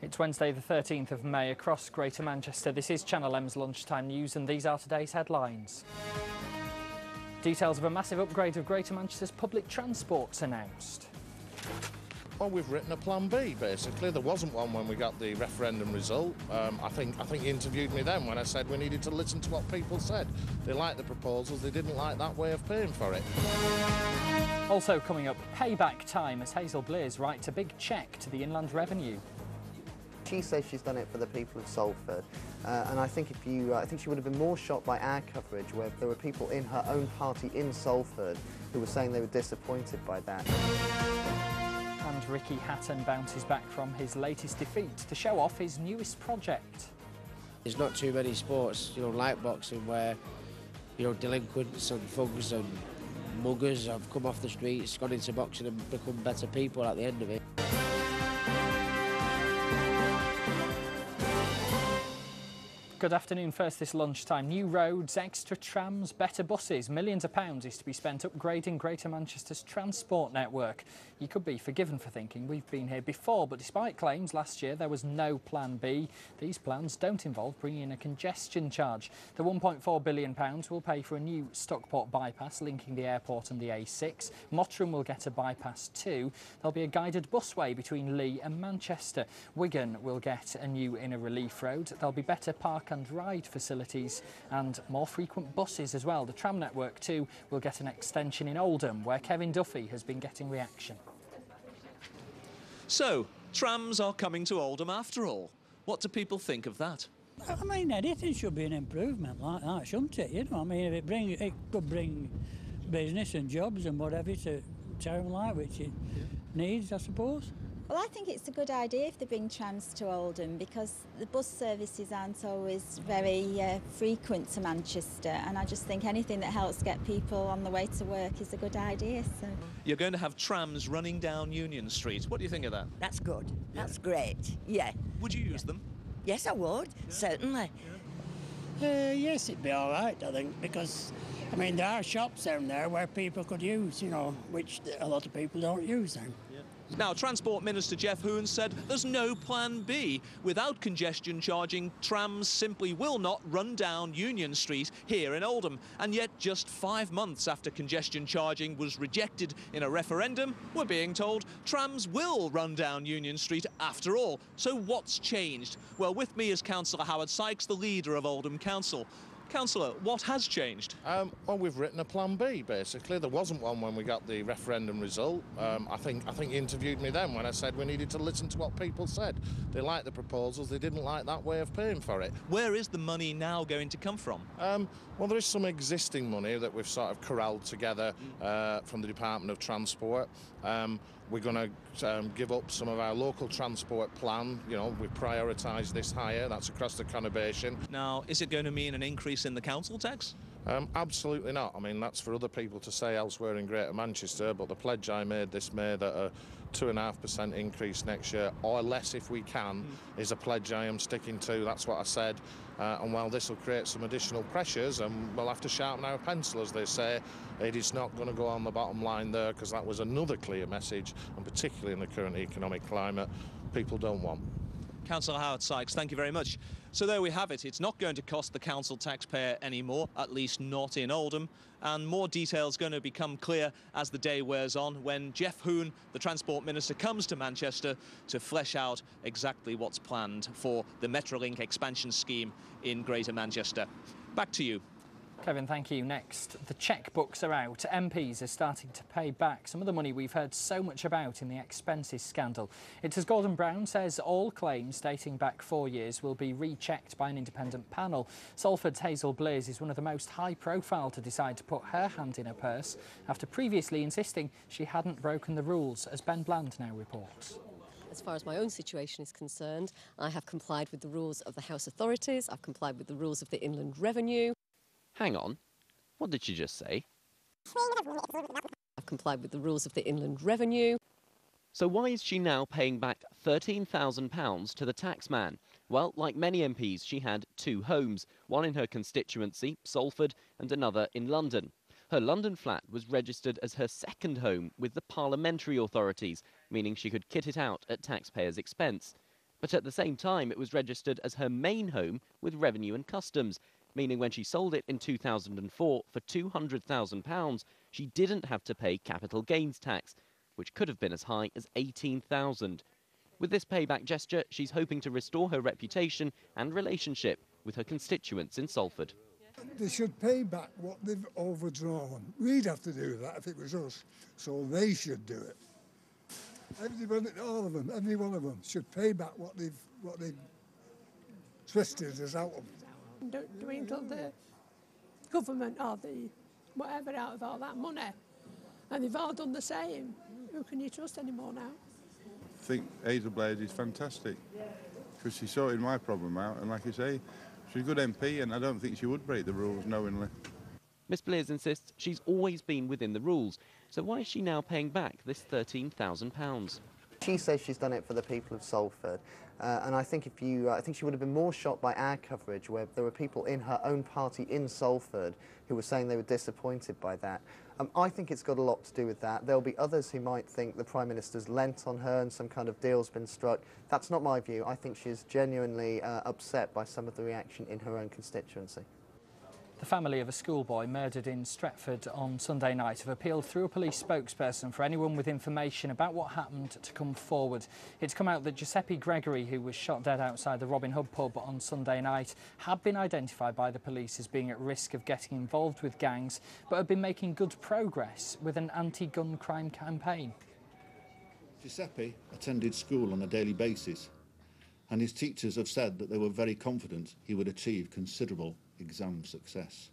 It's Wednesday the 13th of May across Greater Manchester. This is Channel M's Lunchtime News and these are today's headlines. Details of a massive upgrade of Greater Manchester's public transport's announced. Well, we've written a plan B, basically. There wasn't one when we got the referendum result. I think you interviewed me then when I said we needed to listen to what people said. They liked the proposals, they didn't like that way of paying for it. Also coming up, payback time as Hazel Blears writes a big cheque to the Inland Revenue. She says she's done it for the people of Salford, and I think I think she would have been more shocked by our coverage, where there were people in her own party in Salford who were saying they were disappointed by that. And Ricky Hatton bounces back from his latest defeat to show off his newest project. There's not too many sports, like boxing, where, delinquents and thugs and muggers have come off the streets, gone into boxing and become better people at the end of it. Good afternoon. First this lunchtime. New roads, extra trams, better buses. Millions of pounds is to be spent upgrading Greater Manchester's transport network. You could be forgiven for thinking we've been here before, but despite claims last year there was no plan B, these plans don't involve bringing in a congestion charge. The £1.4 billion will pay for a new Stockport bypass linking the airport and the A6. Mottram will get a bypass too. There'll be a guided busway between Lee and Manchester. Wigan will get a new inner relief road. There'll be better park and ride facilities and more frequent buses as well. The tram network too will get an extension in Oldham, where Kevin Duffy has been getting reaction. So, trams are coming to Oldham after all. What do people think of that? I mean, anything should be an improvement like that, shouldn't it? I mean, if it could bring business and jobs and whatever to town like, which it needs, I suppose. Well, I think it's a good idea if they bring trams to Oldham, because the bus services aren't always very frequent to Manchester, and I just think anything that helps get people on the way to work is a good idea. So. You're going to have trams running down Union Street. What do you think of that? That's good. That's great. Yeah. Would you use them? Yes, I would. Certainly. Yes, it'd be all right, I think, because, I mean, there are shops down there where people could use, which a lot of people don't use then. Now, Transport Minister Jeff Hoon said there's no plan B. Without congestion charging, trams simply will not run down Union Street here in Oldham. And yet, just 5 months after congestion charging was rejected in a referendum, we're being told trams will run down Union Street after all. So what's changed? Well, with me is Councillor Howard Sykes, the leader of Oldham Council. Councillor, what has changed? Well, we've written a plan B, basically. There wasn't one when we got the referendum result. I think you interviewed me then when I said we needed to listen to what people said. They liked the proposals, they didn't like that way of paying for it. Where is the money now going to come from? Well, there is some existing money that we've sort of corralled together from the Department of Transport. We're going to give up some of our local transport plan. We prioritise this higher. That's across the conurbation. Now, is it going to mean an increase in the council tax? Absolutely not. I mean, that's for other people to say elsewhere in Greater Manchester, but the pledge I made this May that a 2.5% increase next year, or less if we can, is a pledge I am sticking to. That's what I said. And while this will create some additional pressures, and we'll have to sharpen our pencil, as they say, it is not going to go on the bottom line there, because that was another clear message, and particularly in the current economic climate, people don't want. Councillor Howard Sykes, thank you very much. So there we have it. It's not going to cost the council taxpayer anymore, at least not in Oldham. And more details going to become clear as the day wears on, when Jeff Hoon, the Transport Minister, comes to Manchester to flesh out exactly what's planned for the Metrolink expansion scheme in Greater Manchester. Back to you. Kevin, thank you. Next, the chequebooks are out. MPs are starting to pay back some of the money we've heard so much about in the expenses scandal. It's as Gordon Brown says all claims dating back 4 years will be rechecked by an independent panel. Salford's Hazel Blears is one of the most high-profile to decide to put her hand in her purse after previously insisting she hadn't broken the rules, as Ben Bland now reports. As far as my own situation is concerned, I have complied with the rules of the House authorities, I've complied with the rules of the Inland Revenue. Hang on, what did she just say? I've complied with the rules of the Inland Revenue. So why is she now paying back £13,000 to the taxman? Well, like many MPs, she had two homes, one in her constituency, Salford, and another in London. Her London flat was registered as her second home with the parliamentary authorities, meaning she could kit it out at taxpayers' expense. But at the same time, it was registered as her main home with Revenue and Customs, meaning when she sold it in 2004 for £200,000, she didn't have to pay capital gains tax, which could have been as high as £18,000. With this payback gesture, she's hoping to restore her reputation and relationship with her constituents in Salford. They should pay back what they've overdrawn. We'd have to do that if it was us, so they should do it. Everybody, all of them, every one of them, should pay back what they've twisted us out of. Don't dwindle the government or the whatever out of all that money, and they've all done the same. Who can you trust anymore now? I think Hazel Blears is fantastic because she's sorting my problem out, and like I say, she's a good MP, and I don't think she would break the rules knowingly. Miss Blears insists she's always been within the rules, so why is she now paying back this £13,000? She says she's done it for the people of Salford, and I think I think she would have been more shocked by our coverage, where there were people in her own party in Salford who were saying they were disappointed by that. I think it's got a lot to do with that. There'll be others who might think the Prime Minister's lent on her and some kind of deal's been struck. That's not my view. I think she's genuinely upset by some of the reaction in her own constituency. The family of a schoolboy murdered in Stretford on Sunday night have appealed through a police spokesperson for anyone with information about what happened to come forward. It's come out that Giuseppe Gregory, who was shot dead outside the Robin Hood pub on Sunday night, had been identified by the police as being at risk of getting involved with gangs, but had been making good progress with an anti-gun crime campaign. Giuseppe attended school on a daily basis, and his teachers have said that they were very confident he would achieve considerable exam success.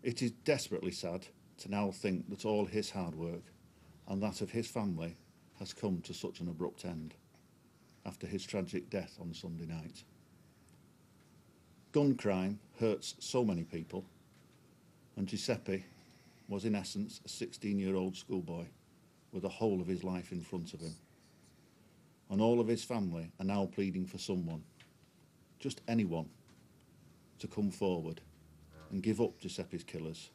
It is desperately sad to now think that all his hard work and that of his family has come to such an abrupt end after his tragic death on Sunday night. Gun crime hurts so many people, and Giuseppe was in essence a 16-year-old schoolboy with the whole of his life in front of him. And all of his family are now pleading for someone, just anyone, to come forward and give up Giuseppe's killers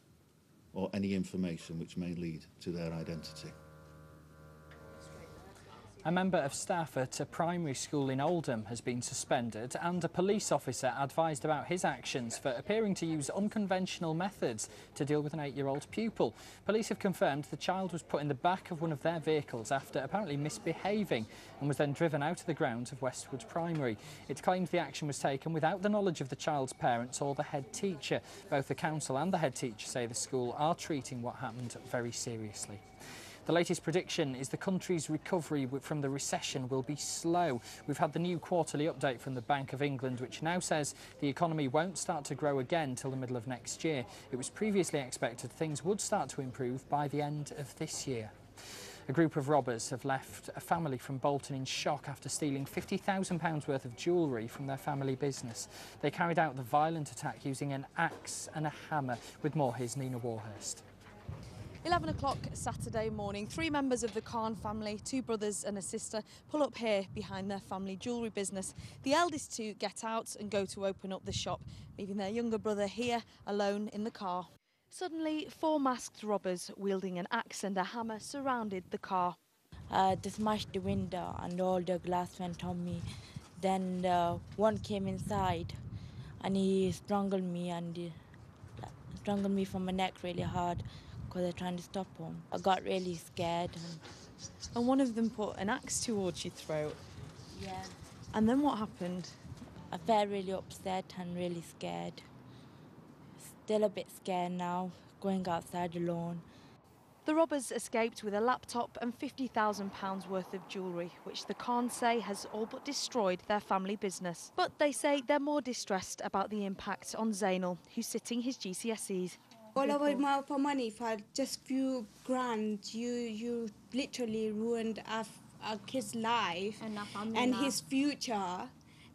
or any information which may lead to their identity. A member of staff at a primary school in Oldham has been suspended, and a police officer advised about his actions for appearing to use unconventional methods to deal with an 8-year-old pupil. Police have confirmed the child was put in the back of one of their vehicles after apparently misbehaving and was then driven out of the grounds of Westwood Primary. It's claimed the action was taken without the knowledge of the child's parents or the head teacher. Both the council and the head teacher say the school are treating what happened very seriously. The latest prediction is the country's recovery from the recession will be slow. We've had the new quarterly update from the Bank of England, which now says the economy won't start to grow again till the middle of next year. It was previously expected things would start to improve by the end of this year. A group of robbers have left a family from Bolton in shock after stealing £50,000 worth of jewellery from their family business. They carried out the violent attack using an axe and a hammer. With more, here's Nina Warhurst. 11 o'clock Saturday morning, 3 members of the Khan family, 2 brothers and a sister, pull up here behind their family jewellery business. The eldest 2 get out and go to open up the shop, leaving their younger brother here alone in the car. Suddenly, 4 masked robbers wielding an axe and a hammer surrounded the car. They smashed the window and all the glass went on me. Then one came inside and he strangled me from my neck really hard, because they're trying to stop him. I got really scared. And one of them put an axe towards your throat? Yeah. And then what happened? I felt really upset and really scared. Still a bit scared now, going outside alone. The robbers escaped with a laptop and £50,000 worth of jewellery, which the Khans say has all but destroyed their family business. But they say they're more distressed about the impact on Zainal, who's sitting his GCSEs. All over for money, for just few grand, you literally ruined our kid's life and his future.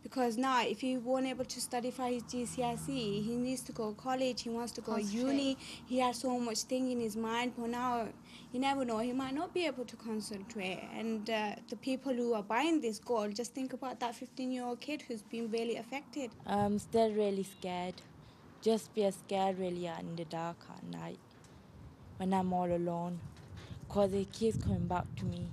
Because now, if he won't able to study for his GCSE, he needs to go to college, he wants to go to uni, he has so much thing in his mind, but now, you never know, he might not be able to concentrate. And the people who are buying this gold, just think about that 15-year-old kid who's been really affected. I'm still really scared. Just be scared really in the dark at night when I'm all alone, because it keeps coming back to me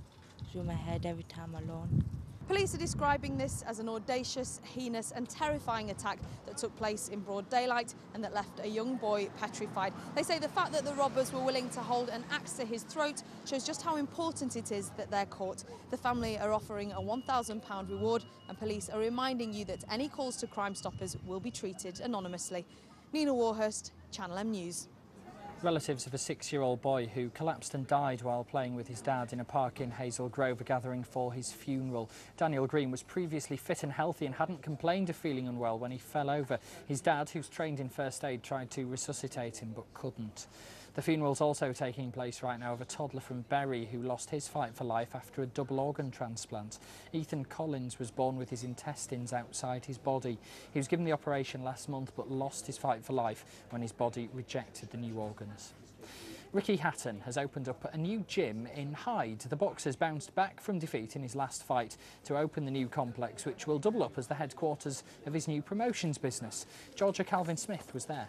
through my head every time I'm alone. Police are describing this as an audacious, heinous and terrifying attack that took place in broad daylight and that left a young boy petrified. They say the fact that the robbers were willing to hold an axe to his throat shows just how important it is that they're caught. The family are offering a £1,000 reward, and police are reminding you that any calls to Crime Stoppers will be treated anonymously. Nina Warhurst, Channel M News. Relatives of a 6-year-old boy who collapsed and died while playing with his dad in a park in Hazel Grove are gathering for his funeral. Daniel Green was previously fit and healthy and hadn't complained of feeling unwell when he fell over. His dad, who's trained in first aid, tried to resuscitate him but couldn't. The funeral's also taking place right now of a toddler from Bury who lost his fight for life after a double organ transplant. Ethan Collins was born with his intestines outside his body. He was given the operation last month but lost his fight for life when his body rejected the new organs. Ricky Hatton has opened up a new gym in Hyde. The boxer's bounced back from defeat in his last fight to open the new complex, which will double up as the headquarters of his new promotions business. Georgia Calvin-Smith was there.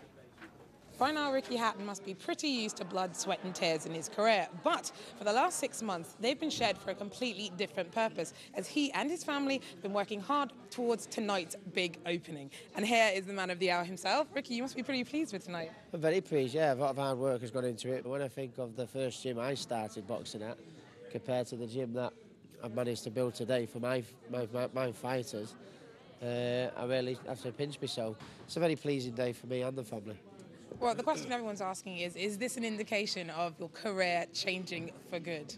By now, Ricky Hatton must be pretty used to blood, sweat and tears in his career. But for the last 6 months, they've been shared for a completely different purpose, as he and his family have been working hard towards tonight's big opening. And here is the man of the hour himself. Ricky, you must be pretty pleased with tonight. I'm very pleased, yeah. A lot of hard work has gone into it. But when I think of the first gym I started boxing at, compared to the gym that I've managed to build today for my fighters, I really have to pinch myself. It's a very pleasing day for me and the family. Well, the question everyone's asking is this an indication of your career changing for good?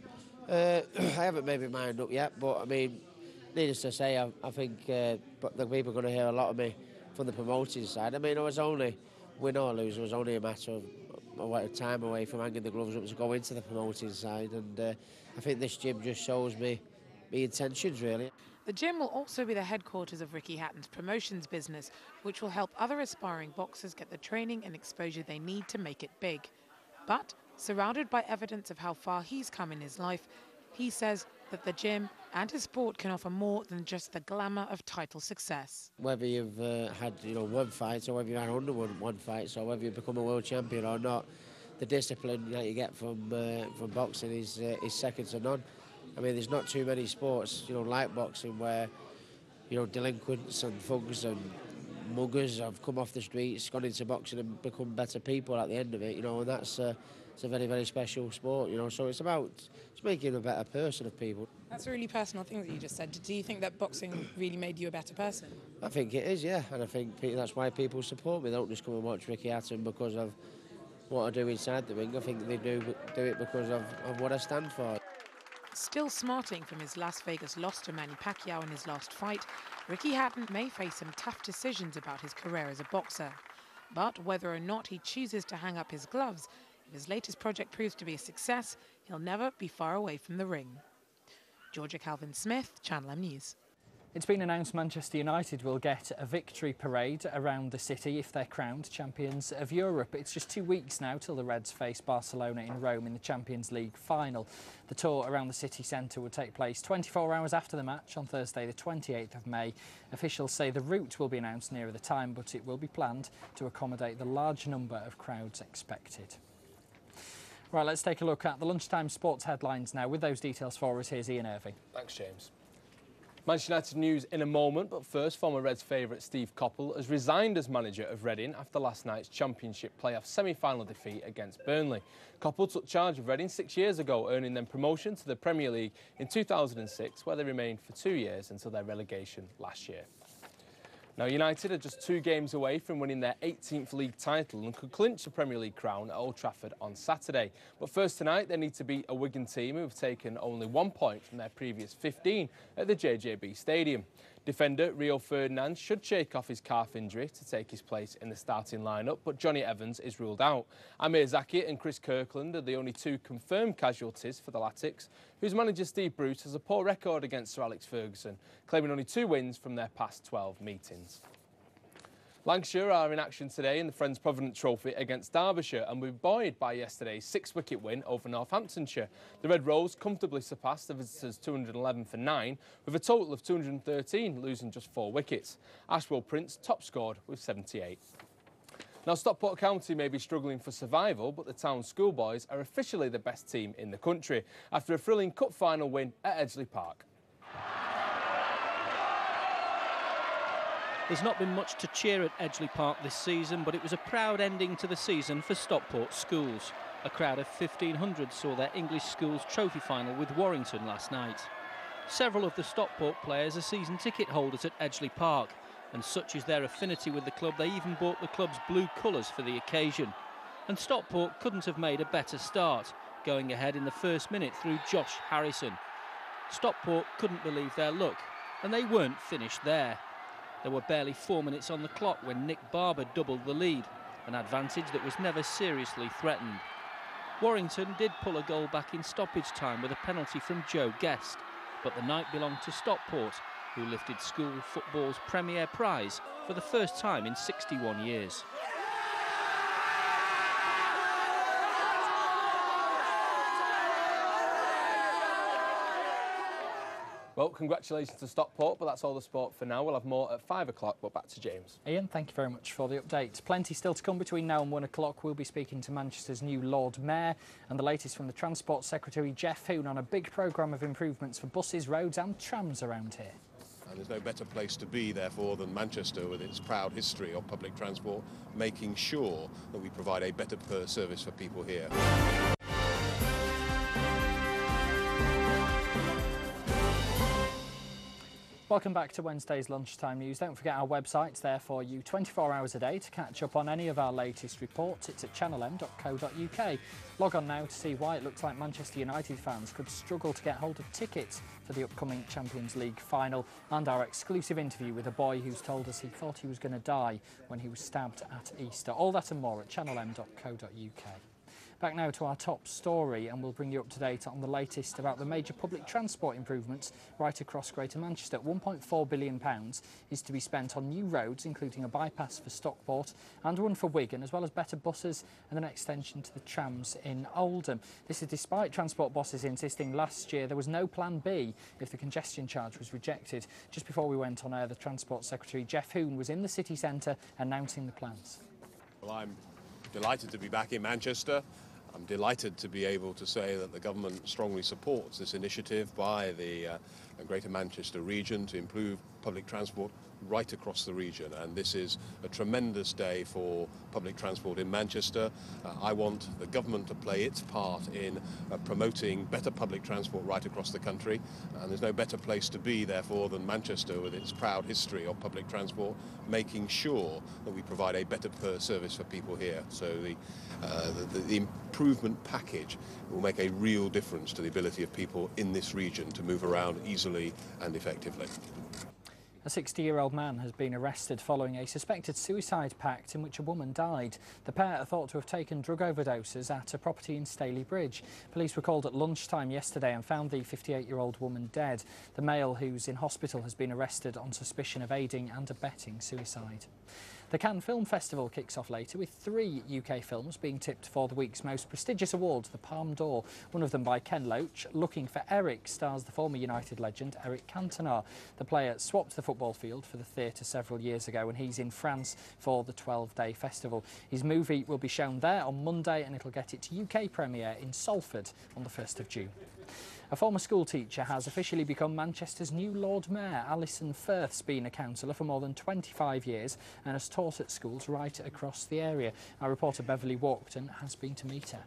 I haven't made my mind up yet, but I mean, needless to say, I think the people are going to hear a lot of me from the promoting side. I mean, I was only, win or lose, it was only a matter of time away from hanging the gloves up to go into the promoting side, and I think this gym just shows me my intentions, really. The gym will also be the headquarters of Ricky Hatton's promotions business, which will help other aspiring boxers get the training and exposure they need to make it big. But, surrounded by evidence of how far he's come in his life, he says that the gym and his sport can offer more than just the glamour of title success. Whether you've had one fight or whether you've had under one fight, so whether you become a world champion or not, the discipline that you get from boxing is second to none. I mean, there's not too many sports, like boxing, where, delinquents and thugs and muggers have come off the streets, gone into boxing and become better people at the end of it, and that's it's a very, very special sport, so it's about making a better person of people. That's a really personal thing that you just said. Do you think that boxing really made you a better person? I think it is, yeah, and I think that's why people support me. They don't just come and watch Ricky Hatton because of what I do inside the ring. I think they do it because of what I stand for. Still smarting from his Las Vegas loss to Manny Pacquiao in his last fight, Ricky Hatton may face some tough decisions about his career as a boxer. But whether or not he chooses to hang up his gloves, if his latest project proves to be a success, he'll never be far away from the ring. Georgia Calvin-Smith, Channel M News. It's been announced Manchester United will get a victory parade around the city if they're crowned champions of Europe. It's just 2 weeks now till the Reds face Barcelona in Rome in the Champions League final. The tour around the city centre will take place 24 hours after the match on Thursday the 28th of May. Officials say the route will be announced nearer the time, but it will be planned to accommodate the large number of crowds expected. Right, let's take a look at the lunchtime sports headlines now. With those details for us, here's Ian Irving. Thanks, James. Manchester United news in a moment, but first, former Reds favourite Steve Coppell has resigned as manager of Reading after last night's Championship playoff semi-final defeat against Burnley. Coppell took charge of Reading 6 years ago, earning them promotion to the Premier League in 2006, where they remained for 2 years until their relegation last year. Now, United are just 2 games away from winning their 18th league title and could clinch the Premier League crown at Old Trafford on Saturday. But first tonight, they need to beat a Wigan team who have taken only 1 point from their previous 15 at the JJB Stadium. Defender Rio Ferdinand should shake off his calf injury to take his place in the starting lineup, but Johnny Evans is ruled out. Amir Zakir and Chris Kirkland are the only 2 confirmed casualties for the Latics, whose manager Steve Bruce has a poor record against Sir Alex Ferguson, claiming only 2 wins from their past 12 meetings. Lancashire are in action today in the Friends Provident Trophy against Derbyshire and were buoyed by yesterday's 6-wicket win over Northamptonshire. The Red Rose comfortably surpassed the visitors' 211 for 9, with a total of 213, losing just 4 wickets. Ashwell Prince top scored with 78. Now, Stockport County may be struggling for survival, but the town schoolboys are officially the best team in the country after a thrilling cup final win at Edgeley Park. There's not been much to cheer at Edgeley Park this season, but it was a proud ending to the season for Stockport schools. A crowd of 1,500 saw their English schools trophy final with Warrington last night. Several of the Stockport players are season ticket holders at Edgeley Park, and such is their affinity with the club, they even bought the club's blue colours for the occasion. And Stockport couldn't have made a better start, going ahead in the first minute through Josh Harrison. Stockport couldn't believe their luck, and they weren't finished there. There were barely 4 minutes on the clock when Nick Barber doubled the lead, an advantage that was never seriously threatened. Warrington did pull a goal back in stoppage time with a penalty from Joe Guest, but the night belonged to Stockport, who lifted school football's premier prize for the first time in 61 years. Well, congratulations to Stockport, but that's all the sport for now. We'll have more at 5 o'clock, but back to James. Ian, thank you very much for the update. Plenty still to come between now and 1 o'clock. We'll be speaking to Manchester's new Lord Mayor and the latest from the Transport Secretary Jeff Hoon on a big programme of improvements for buses, roads and trams around here. And there's no better place to be, therefore, than Manchester with its proud history of public transport, making sure that we provide a better service for people here. Welcome back to Wednesday's Lunchtime News. Don't forget our website's there for you 24 hours a day to catch up on any of our latest reports. It's at channelm.co.uk. Log on now to see why it looks like Manchester United fans could struggle to get hold of tickets for the upcoming Champions League final, and our exclusive interview with a boy who's told us he thought he was going to die when he was stabbed at Easter. All that and more at channelm.co.uk. Back now to our top story, and we'll bring you up to date on the latest about the major public transport improvements right across Greater Manchester. £1.4 billion is to be spent on new roads, including a bypass for Stockport and one for Wigan, as well as better buses and an extension to the trams in Oldham. This is despite transport bosses insisting last year there was no plan B if the congestion charge was rejected. Just before we went on air, the Transport Secretary Jeff Hoon was in the city centre announcing the plans. Well, I'm delighted to be back in Manchester. I'm delighted to be able to say that the government strongly supports this initiative by the Greater Manchester region to improve public transport right across the region, and this is a tremendous day for public transport in Manchester. I want the government to play its part in promoting better public transport right across the country, and there's no better place to be, therefore, than Manchester with its proud history of public transport, making sure that we provide a better service for people here. So the improvement package will make a real difference to the ability of people in this region to move around easily and effectively. A 60-year-old man has been arrested following a suspected suicide pact in which a woman died. The pair are thought to have taken drug overdoses at a property in Staley Bridge. Police were called at lunchtime yesterday and found the 58-year-old woman dead. The male, who's in hospital, has been arrested on suspicion of aiding and abetting suicide. The Cannes Film Festival kicks off later with 3 UK films being tipped for the week's most prestigious award, the Palme d'Or. One of them by Ken Loach. Looking for Eric stars the former United legend Eric Cantona. The player swapped the football field for the theatre several years ago, and he's in France for the 12-day festival. His movie will be shown there on Monday, and it'll get its UK premiere in Salford on the 1st of June. A former school teacher has officially become Manchester's new Lord Mayor. Alison Firth's been a councillor for more than 25 years and has taught at schools right across the area. Our reporter Beverly Walkton has been to meet her.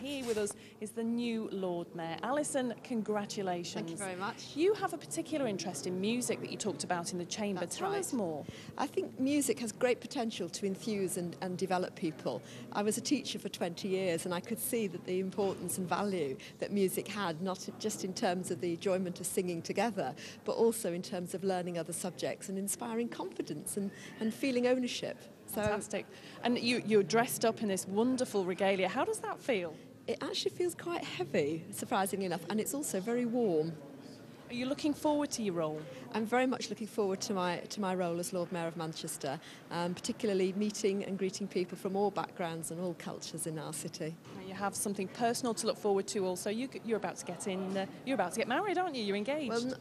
Here with us is the new Lord Mayor. Alison, congratulations. Thank you very much. You have a particular interest in music that you talked about in the Chamber. That's Tell us more. I think music has great potential to enthuse and develop people. I was a teacher for 20 years and I could see that the importance and value that music had, not just in terms of the enjoyment of singing together, but also in terms of learning other subjects and inspiring confidence and feeling ownership. Fantastic. And you're dressed up in this wonderful regalia. How does that feel? It actually feels quite heavy, surprisingly enough, and it's also very warm. Are you looking forward to your role? I'm very much looking forward to my role as Lord Mayor of Manchester, particularly meeting and greeting people from all backgrounds and all cultures in our city. Now you have something personal to look forward to also. You're about to get in. You're about to get married, aren't you? You're engaged. Well,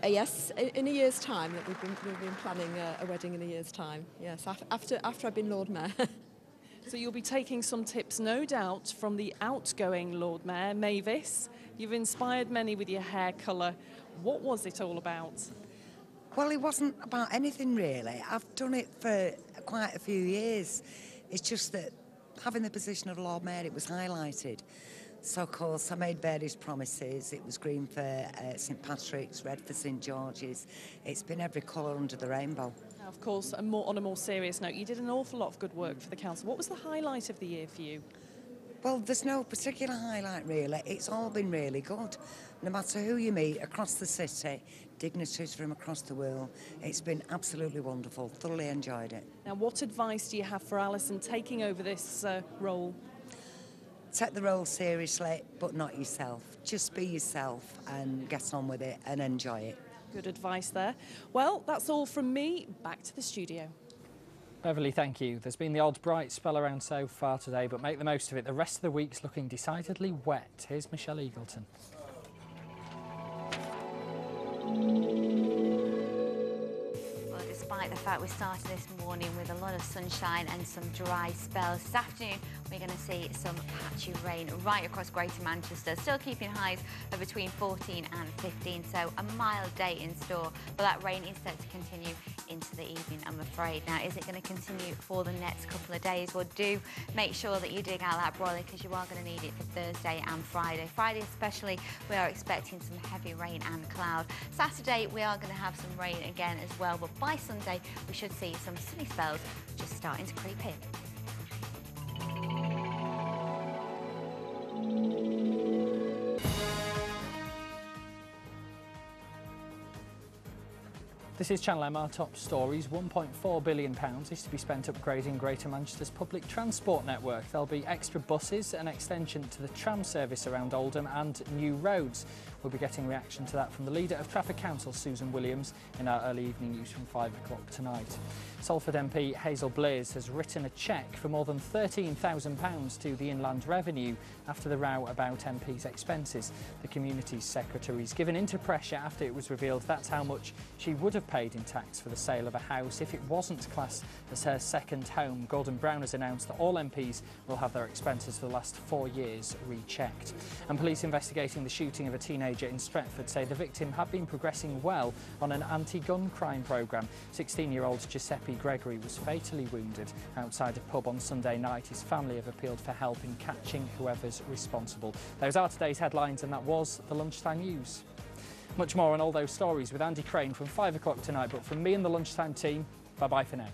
yes, in a year's time. We've been planning a wedding in a year's time. Yes, after I've been Lord Mayor. So you'll be taking some tips, no doubt, from the outgoing Lord Mayor, Mavis. You've inspired many with your hair colour. What was it all about? Well, it wasn't about anything really. I've done it for quite a few years. It's just that having the position of Lord Mayor, it was highlighted. So, of course, I made various promises. It was green for St Patrick's, red for St George's. It's been every colour under the rainbow. Now, of course, on a more serious note, you did an awful lot of good work for the council. What was the highlight of the year for you? Well, there's no particular highlight, really. It's all been really good. No matter who you meet across the city, dignitaries from across the world, it's been absolutely wonderful. Thoroughly enjoyed it. Now, what advice do you have for Alison taking over this role? Take the role seriously, but not yourself. Just be yourself and get on with it and enjoy it. Good advice there. Well, that's all from me. Back to the studio. Beverly, thank you. There's been the odd bright spell around so far today, but make the most of it. The rest of the week's looking decidedly wet. Here's Michelle Eagleton. Despite the fact we started this morning with a lot of sunshine and some dry spells, this afternoon we're going to see some patchy rain right across Greater Manchester, still keeping highs of between 14 and 15, so a mild day in store, but that rain is set to continue into the evening, I'm afraid. Now, is it going to continue for the next couple of days? Well, do make sure that you dig out that broiler, because you are going to need it for Thursday and Friday. Friday especially, we are expecting some heavy rain and cloud. Saturday, we are going to have some rain again as well, but by Sunday, we should see some sunny spells just starting to creep in. This is Channel M, our top stories. £1.4 billion is to be spent upgrading Greater Manchester's public transport network. There'll be extra buses, an extension to the tram service around Oldham and new roads. We'll be getting reaction to that from the leader of Trafford Council, Susan Williams, in our early evening news from 5 o'clock tonight. Salford MP Hazel Blears has written a cheque for more than £13,000 to the Inland Revenue after the row about MP's expenses. The Communities Secretary's given into pressure after it was revealed that's how much she would have paid in tax for the sale of a house if it wasn't classed as her second home. Gordon Brown has announced that all MPs will have their expenses for the last 4 years rechecked. And police investigating the shooting of a teenager in Stretford say the victim had been progressing well on an anti-gun crime programme. 16-year-old Giuseppe Gregory was fatally wounded outside a pub on Sunday night. His family have appealed for help in catching whoever's responsible. Those are today's headlines, and that was the Lunchtime News. Much more on all those stories with Andy Crane from 5 o'clock tonight, but from me and the Lunchtime team, bye-bye for now.